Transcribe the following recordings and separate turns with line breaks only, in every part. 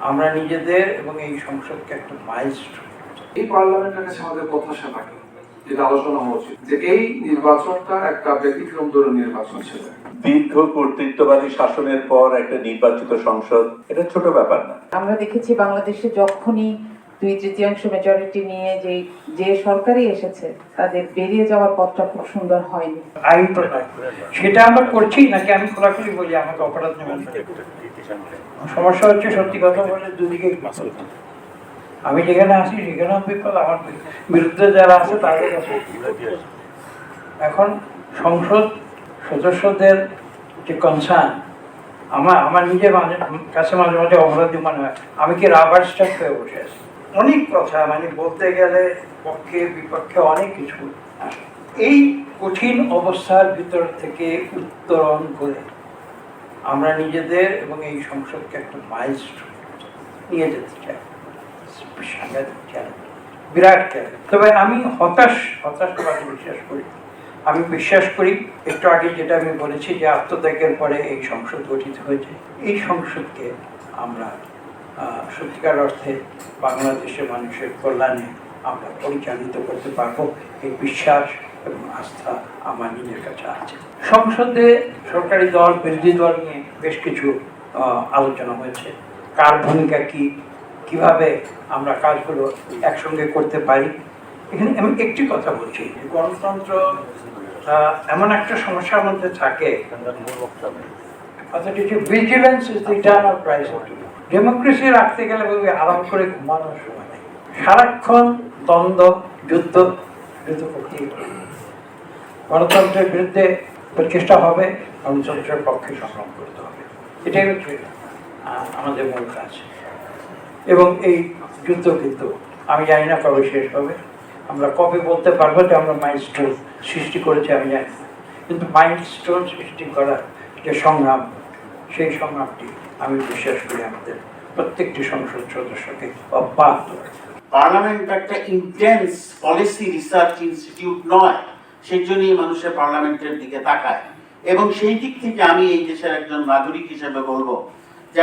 আমরা নিজেদের এবং এই সংসদকে একটা মাইলস্টোন।
এই পার্লামেন্টের কাছে আমাদের প্রত্যাশা থাকে, যেটা আলোচনা হওয়া উচিত, যে এই নির্বাচনটা একটা ব্যতিক্রম ধরনের নির্বাচন ছিল।
দীর্ঘ কর্তৃত্ববাদী শাসনের পর একটা নির্বাচিত সংসদ, এটা ছোট ব্যাপার না।
আমরা দেখেছি বাংলাদেশে যখনই 2/3 মেজরিটি নিয়ে যে সরকারই এসেছে তাদের বেরিয়ে যাওয়ার পথটা খুব সুন্দর হয়নি।
আইন প্রণয়ন সেটা আমরা করছি নাকি আমি খোলাখুলি বলি আমাকে অপরাধ নেবেন। সমস্যা হচ্ছে সত্যি কথা বলে দুদিকে আমি যেখানে আসি সেখানেও বিপদ, আমার বিরুদ্ধে যারা আছে তাদের কাছে। এখন সংসদ সদস্যদের যে কনসার্ন আমার নিজের কাছে মাঝে মাঝে অপরাধী মনে হয়। আমি কি রাবার স্ট্যাম্প হয়ে বসে আছি? অনেক কথা বলতে গেলে পক্ষে বিপক্ষে অনেক কিছু আসে। এই কঠিন অবস্থার ভিতর থেকে উত্তরণ করে আমরা নিজেদের এবং এই সংসদকে একটা মাইলস্টোন নিয়ে যেতে চাই। সাংঘাতিক চ্যালেঞ্জ, বিরাট চ্যালেঞ্জ। তবে আমি হতাশাবাদে বিশ্বাস করি। আমি বিশ্বাস করি একটু আগে যেটা আমি বলেছি যে আত্মত্যাগের পরে এই সংসদ গঠিত হয়েছে, এই সংসদকে আমরা সত্যিকার অর্থে বাংলাদেশের মানুষের কল্যাণে আমরা পরিচালিত করতে পারবো। এই বিশ্বাস এবং আস্থা আমার নিজের কাছে আছে। সংসদে সরকারি দল বিরোধী দল নিয়ে বেশ কিছু আলোচনা হয়েছে। কার ভূমিকা কি, কিভাবে আমরা কাজগুলো একসঙ্গে করতে পারি। এখানে আমি একটি কথা বলছি, গণতন্ত্র এমন একটা সমস্যার মধ্যে থাকে, অর্থাৎ vigilance is the eternal price of democracy. রাখতে গেলে আরাম করে ঘুমানোর সময় নেই, সারাক্ষণ দ্বন্দ্ব যুদ্ধ করতেই হবে। গণতন্ত্রের বিরুদ্ধে প্রচেষ্টা হবে, গণতন্ত্রের পক্ষে সংগ্রাম করতে হবে। এটাই হচ্ছে আমাদের মূল কাজ। এবং এই যুদ্ধ কিন্তু আমি জানি না কবে শেষ হবে, আমরা কবে বলতে পারবো যে আমরা মাইলস্টোন সৃষ্টি করেছি আমি জানি না, কিন্তু মাইলস্টোন সৃষ্টি করার যে সংগ্রাম, সেই সংগ্রামটি আমি বিশ্বাস করি আমাদের প্রত্যেকটি সংসদ সদস্যকে অব্যাহত রাখবে।
পার্লামেন্ট একটা ইন্টেন্স পলিসি রিসার্চ ইনস্টিটিউট নয়, সেই জন্যই মানুষের পার্লামেন্টের দিকে তাকায়। এবং সেই দিক থেকে আমি এই দেশের একজন নাগরিক হিসেবে বলবো যে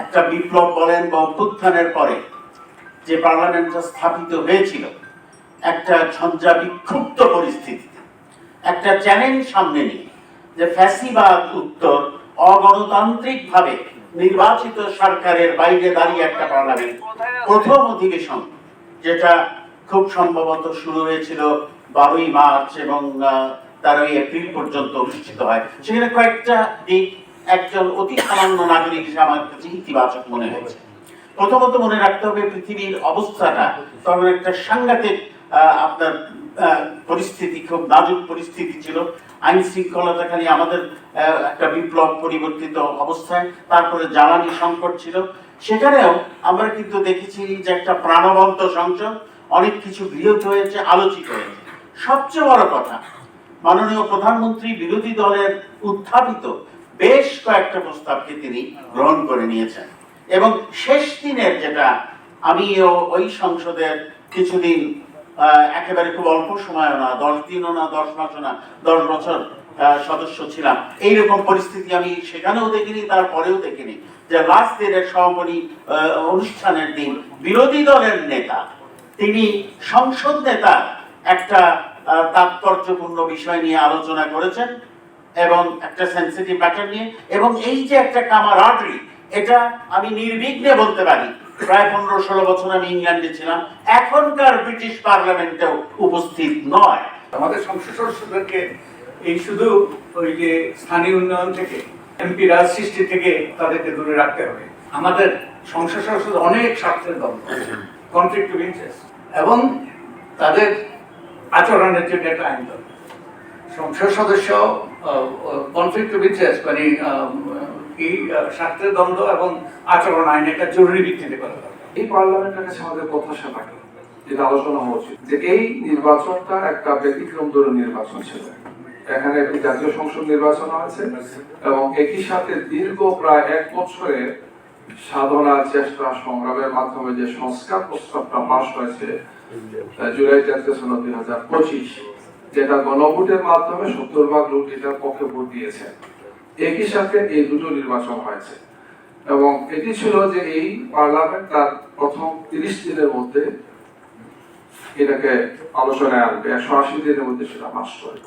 একটা বিপ্লব বলেন বা অভ্যুত্থানের পরে যে পার্লামেন্টটা স্থাপিত হয়েছিল, একটা ঝঞ্ঝা বিক্ষুব্ধ পরিস্থিতিতে একটা চ্যালেঞ্জ সামনে নিয়ে যে ফ্যাসিবাদ উত্তর অগণতান্ত্রিকভাবে নির্বাচিত সরকারের বাইরে দাঁড়িয়ে একটা পার্লামেন্ট প্রথম অধিবেশন, যেটা খুব সম্ভবত শুরু হয়েছিল 12ই মার্চ এবং 13ই এপ্রিল পর্যন্ত অনুষ্ঠিত হয়। সেখানে কয়েকটা দিক একজন অতি সামান্য নাগরিক হিসেবে আমার কাছে ইতিবাচক মনে হয়েছে। প্রথমত মনে রাখতে হবে পৃথিবীর অবস্থাটা তখন একটা সাংঘাতিক আপনার পরিস্থিতি, খুব নাজুক পরিস্থিতি ছিল। আইন শৃঙ্খলাটা খালি আমাদের একটা বিপ্লব পরিবর্তিত অবস্থায়, তারপরে জ্বালানি সংকট ছিল। সেখানেও আমরা কিন্তু দেখেছি যে একটা প্রাণবন্ত সংসদ, অনেক কিছু গৃহীত হয়েছে, আলোচিত হয়েছে। সবচেয়ে বড় কথা, মাননীয় প্রধানমন্ত্রী বিরোধী দলের উত্থাপিত বেশ কয়েকটা প্রস্তাবকে তিনি গ্রহণ করে নিয়েছেন। এবং শেষ দিনের যেটা, আমি ওই সংসদের কিছুদিন একেবারে খুব অল্প সময়ও না, 10 দিনও না, 10 মাসও না, 10 বছর সদস্য ছিলাম, এইরকম পরিস্থিতি আমি সেখানেও দেখিনি, তারপরেও দেখিনি যে লাস্ট দিনের সমাপনী অনুষ্ঠানের দিন বিরোধী দলের নেতা, তিনি সংসদ নেতা একটা তাৎপর্যপূর্ণ বিষয় নিয়ে আলোচনা করেছেন এবং একটা সেন্সিটিভ ম্যাটার নিয়ে। এবং এই যে একটা কামারাডরি, এটা আমি নির্বিঘ্নে বলতে পারি, প্রায় 15-16 বছর আমি ইংল্যান্ডে ছিলাম, এখনকার ব্রিটিশ পার্লামেন্টেও উপস্থিত নয়।
আমাদের সংসদ সদস্যদেরকে এই শুধু ওই যে স্থানীয় উন্নয়ন থেকে, এমপি রাজ সৃষ্টি থেকে তাদেরকে দূরে রাখতে হবে। আমাদের সংসদ সদস্য অনেক স্বার্থের দ্বন্দ্ব, কনফ্লিক্ট অফ ইন্টারেস্ট, এবং তাদের আচরণের জন্য একটা আইন দরকার। সংসদ সদস্য কনফ্লিক্ট অফ ইন্টারেস্ট মানে কি স্বার্থের দ্বন্দ্ব এবং আচরণ আইন একটা জরুরি ভিত্তিতে করা দরকার।
এই পার্লামেন্টের কাছে আমাদের প্রত্যাশা থাকে, যেটা আলোচনা হওয়া উচিত, যে এই নির্বাচনটা একটা ব্যতিক্রম ধরনের নির্বাচন ছিল। এখানে একটি জাতীয় সংসদ নির্বাচন হয়েছে এবং একই সাথে দীর্ঘ প্রায় 1 বছরের সাধনা, চেষ্টা, সংগ্রামের মাধ্যমে যে সংস্কার প্রস্তাবটা পাস হয়েছে জুলাই 2025, যেটা গণভোটের মাধ্যমে 70 ভাগ লোক এটার পক্ষে ভোট দিয়েছে। একই সাথে এই দুটো নির্বাচন হয়েছে। এবং এটি ছিল যে এই পার্লামেন্ট তার প্রথম 30 দিনের মধ্যে এটাকে আলোচনায় আনবে, 180 দিনের মধ্যে সেটা পাস করে।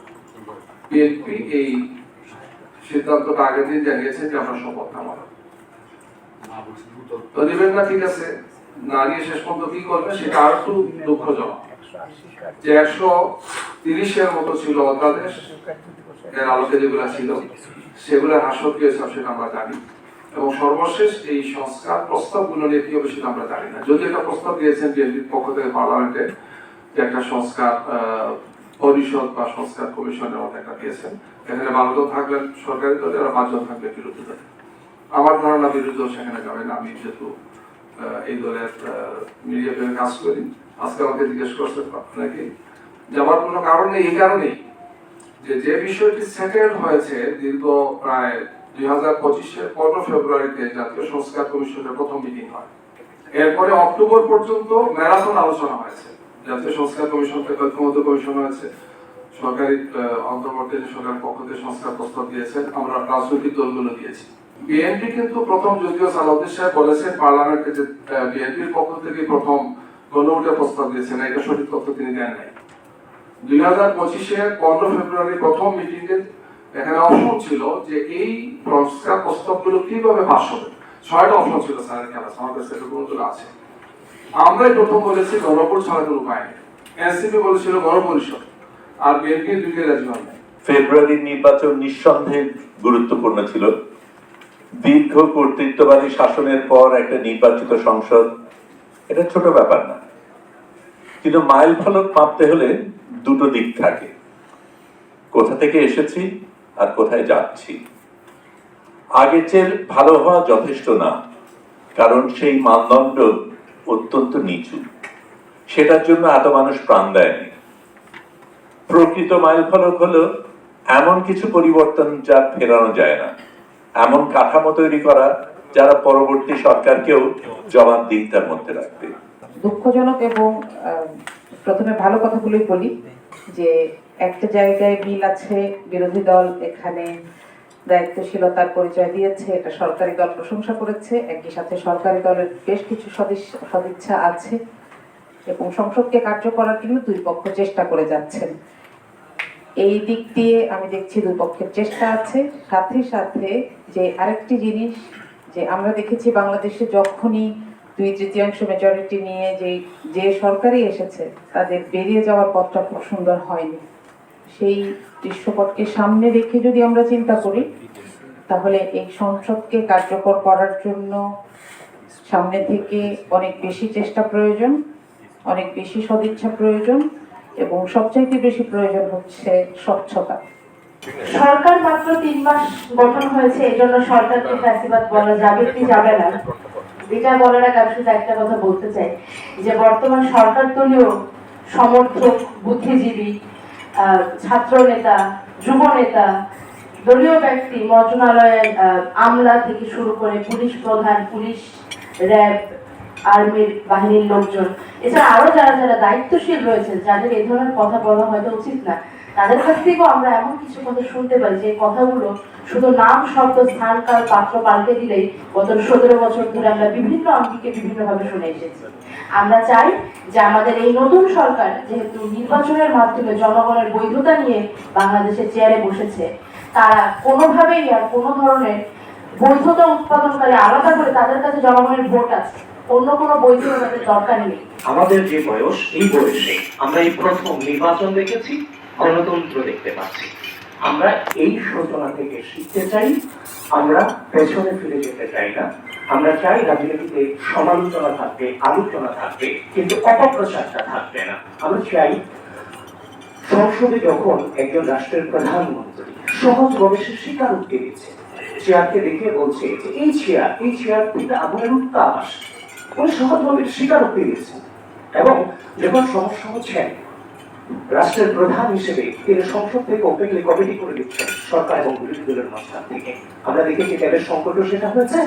বিএনপি এই সিদ্ধান্তটা আগের দিন জানিয়েছে যে আমরা শপথ নেব তো নেবেন না, ঠিক আছে, না নিয়ে শেষ পর্যন্ত কি করবে সেটা আর একটু দুঃখজনক যে 130-এর মতো ছিল অধ্যাদেশ, এর আলোকে যেগুলো ছিল সেগুলো হাসত গিয়েছে সেটা আমরা জানি, এবং সর্বশেষ এই সংস্কার প্রস্তাবগুলো নিয়ে কি হবে সেটা আমরা জানি না। যদি একটা প্রস্তাব দিয়েছেন বিএনপির পক্ষ থেকে পার্লামেন্টে যে একটা সংস্কার পরিষদ বা সংস্কার কমিশনের মতো একটা দিয়েছেন, এখানে 12 জন থাকবেন সরকারি দলে আর 5 জন থাকবে বিরোধী দলে। আমার ধারণা বিরোধী দল সেখানে যাবে না। আমি যেহেতু এই দলের মিডিয়া কাজ করি, আজকে আমাকে জিজ্ঞেস করছেন নাকি যাওয়ার কোনো কারণ নেই। এই কারণেই যে বিষয়টি সেটেল হয়েছে দীর্ঘ প্রায় 2025-এর 15 ফেব্রুয়ারিতে জাতীয় সংস্কার কমিশনের প্রথম মিটিং হয়। এরপরে অক্টোবর পর্যন্ত ম্যারাথন আলোচনা হয়েছে। জাতীয় সংস্কার কমিশন থেকে ঐক্যমত্য কমিশন হয়েছে, সরকারি অন্তর্বর্তী সরকারের পক্ষ থেকে সংস্কার প্রস্তাব দিয়েছেন, আমরা রাজনৈতিক দলগুলো দিয়েছি। বিএনপি কিন্তু প্রথম যদিও সালাউদ্দিন সাহেব বলেছেন পার্লামেন্টে যে বিএনপির পক্ষ থেকে প্রথম গণভোটের প্রস্তাব দিয়েছেন, এটা সঠিক তথ্য তিনি দেন নাই। 2025-এর 15 ফেব্রুয়ারি প্রথম মিটিংয়ে এখানে অপশন ছিল যে এই সংস্কার প্রস্তাবগুলো কিভাবে পাস হবে। 6টা অপশন ছিল স্যারের খেলা, আমার কাছে এগুলো আছে। আমরাই প্রথম বলেছি গণভোট ছাড়া কোনো উপায় নেই, এনসিপি বলেছিল গণপরিষদ, আর বিএনপি দুইটাই রাজি হয় নাই।
ফেব্রুয়ারির নির্বাচন নিঃসন্দেহে গুরুত্বপূর্ণ ছিল। দীর্ঘ কর্তৃত্ববাদী শাসনের পর একটা নির্বাচিত সংসদ এটা ছোট ব্যাপার না, কিন্তু মাইল ফলক মাপতে হলে দুটো দিক থাকে, কোথা থেকে এসেছি আর কোথায় যাচ্ছি। আগের চেয়ে ভালো হওয়া যথেষ্ট না, কারণ সেই মানদণ্ড অত্যন্ত নিচু, সেটার জন্য এত মানুষ প্রাণ দেয়নি। প্রকৃত মাইল ফলক হলো এমন কিছু পরিবর্তন যা ফেরানো যায় না, এমন কাঠামো তৈরি করা যারা পরবর্তী সরকারকেও জবাবদিহিতার মধ্যে রাখবে।
দুঃখজনক এবং প্রথমে ভালো কথাগুলোই বলি যে একটা জায়গায় মিল আছে, বিরোধী দল এখানে দায়িত্বশীলতার পরিচয় দিয়েছে, এটা সরকারি দল প্রশংসা করেছে, একই সাথে সরকারি দলের বেশ কিছু সদিচ্ছা আছে এবং সংসদকে কার্য করার জন্য দুই পক্ষ চেষ্টা করে যাচ্ছেন। এই দিক দিয়ে আমি দেখছি দুই পক্ষের চেষ্টা আছে। সাথে সাথে যে আরেকটি জিনিস যে আমরা দেখেছি বাংলাদেশে যখনই 2/3 মেজরিটি নিয়ে যে সরকারই এসেছে তাদের বেরিয়ে যাওয়ার পথটা খুব সুন্দর হয়নি। সেই দৃশ্যপটকে সামনে রেখে যদি আমরা চিন্তা করি তাহলে এই সংসদকে কার্যকর করার জন্য সামনে থেকে অনেক বেশি চেষ্টা প্রয়োজন, অনেক বেশি সদিচ্ছা প্রয়োজন এবং সবচাইতে বেশি প্রয়োজন হচ্ছে স্বচ্ছতা।
সরকার মাত্র 3 মাস গঠন হয়েছে, এজন্য সরকারকে ফ্যাসিবাদ বলা যাবে কি যাবে না এটা বলার আগে আমি শুধু একটা কথা বলতে চাই যে বর্তমান সরকার দলীয় সমর্থক, বুদ্ধিজীবী, ছাত্র নেতা, যুব নেতা, দলীয় ব্যক্তি, মন্ত্রণালয়ের আমলা থেকে শুরু করে পুলিশ প্রধান, পুলিশ, র্যাব, আর্মির বাহিনীর লোকজন, এছাড়া আরো যারা যারা দায়িত্বশীল রয়েছেন, যাদের এই ধরনের কথা বলা হয়তো উচিত না, তাদের কাছ থেকেও আমরা এমন কিছু কথা শুনতে পাই যে কথাগুলো শুধু নাম, শব্দ, স্থান, কাল, পাত্র পাল্টে দিলেই গত 17 বছর ধরে আমরা বিভিন্ন আঙ্গিকে বিভিন্নভাবে শুনে এসেছি। আমরা চাই যে আমাদের এই নতুন সরকার যেহেতু নির্বাচনের মাধ্যমে জনগণের বৈধতা নিয়ে বাংলাদেশের চেয়ারে বসেছে, তারা কোনোভাবেই আর কোনো ধরনের বৈধতা উৎপাদনকারী আলাদা করে তাদের কাছে জনগণের ভোট আছে, অন্য কোনো বৈধতা তাদের দরকার নেই।
আমাদের যে বয়স, এই বয়সে আমরা এই প্রথম নির্বাচন দেখেছি, গণতন্ত্র দেখতে পাচ্ছি। আমরা এই সূচনা থেকে শিখতে চাই, আমরা পেছনে ফিরে যেতে চাই না। আমরা চাই রাজনীতিতে সমালোচনা থাকবে, আলোচনা থাকবে, কিন্তু অপপ্রচারটা থাকবে না। আমরা চাই সংসদে যখন একজন রাষ্ট্রের প্রধানমন্ত্রী সহজভাবে সে স্বীকারোক্তি দিচ্ছে, চেয়ারকে দেখে বলছে যে এই চেয়ার থেকে আগুনের উত্তাপ আসে, উনি সহজভাবে স্বীকারোক্তি দিয়েছেন। এবং যখন সমস্যা হচ্ছে রাষ্ট্রের প্রধান হিসেবে তিনি সংসদ থেকে ওপেনলি কমিটি করে দিচ্ছেন সরকার এবং বিরোধী দলের মাঝখান থেকে, আমরা দেখেছি তাদের সংকটও সেটা হয়েছে।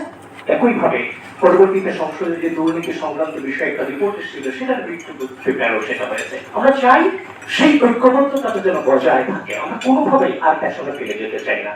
একইভাবে পরবর্তীতে সংসদে যে দুর্নীতি সংক্রান্ত বিষয়ে একটা রিপোর্ট এসেছিল সেটার প্রিপেয়ারও সেটা হয়েছে। আমরা চাই সেই ঐক্যবদ্ধতাটা যেন বজায় থাকে, আমরা কোনোভাবেই আর পেছনে ফেলে যেতে চাই না।